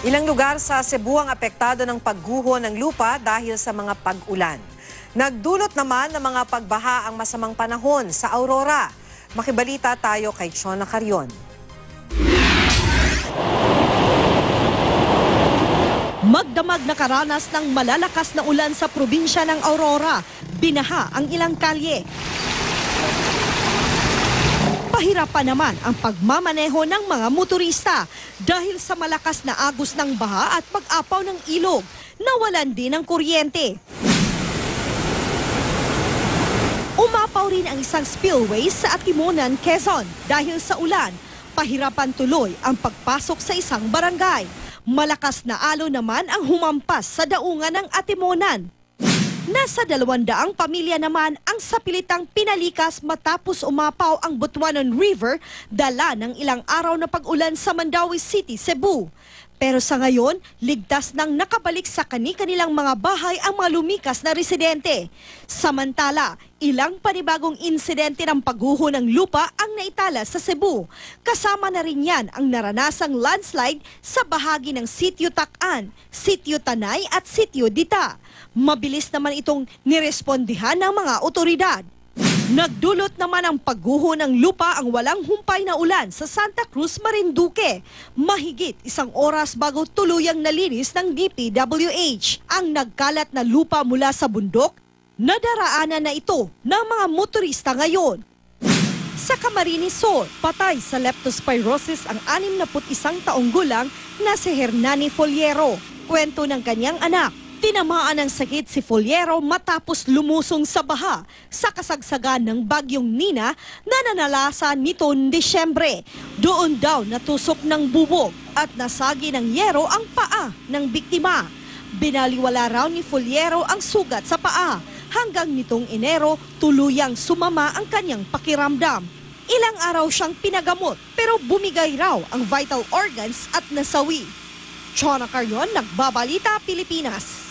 Ilang lugar sa Cebu ang apektado ng pagguho ng lupa dahil sa mga pag-ulan. Nagdulot naman ng mga pagbaha ang masamang panahon sa Aurora. Makibalita tayo kay Chona Carion. Magdamag na karanas ng malalakas na ulan sa probinsya ng Aurora. Binaha ang ilang kalye. Pahirapan naman ang pagmamaneho ng mga motorista dahil sa malakas na agos ng baha at pag-apaw ng ilog. Nawalan din ng kuryente. Umapaw rin ang isang spillway sa Atimonan, Quezon. Dahil sa ulan, pahirapan tuloy ang pagpasok sa isang barangay. Malakas na alon naman ang humampas sa daungan ng Atimonan. Nasa 200 pamilya naman ang sapilitang pinalikas matapos umapaw ang Butuanon River, dala ng ilang araw na pag-ulan sa Mandaue City, Cebu. Pero sa ngayon, ligtas nang nakabalik sa kani-kanilang mga bahay ang mga lumikas na residente. Samantala, ilang panibagong insidente ng pagguho ng lupa ang naitala sa Cebu. Kasama na rin yan ang naranasang landslide sa bahagi ng Sitio Takan, Sitio Tanay at Sitio Dita. Mabilis naman itong nirespondihan ng mga otoridad. Nagdulot naman ang pagguho ng lupa ang walang humpay na ulan sa Santa Cruz, Marinduque. Mahigit 1 oras bago tuluyang nalinis ng DPWH ang nagkalat na lupa mula sa bundok. Nadaraanan na ito ng mga motorista ngayon. Sa Camarines Sur, patay sa leptospirosis ang 61 taong gulang na si Hernani Foliero. Kwento ng kanyang anak. Tinamaan ng sakit si Foliero matapos lumusong sa baha sa kasagsagan ng bagyong Nina na nanalasa nitong Disyembre. Doon daw natusok ng bubog at nasagi ng yero ang paa ng biktima. Binaliwala raw ni Foliero ang sugat sa paa. Hanggang nitong Enero, tuluyang sumama ang kanyang pakiramdam. Ilang araw siyang pinagamot pero bumigay raw ang vital organs at nasawi. Chona Carion, Nagbabalita, Pilipinas.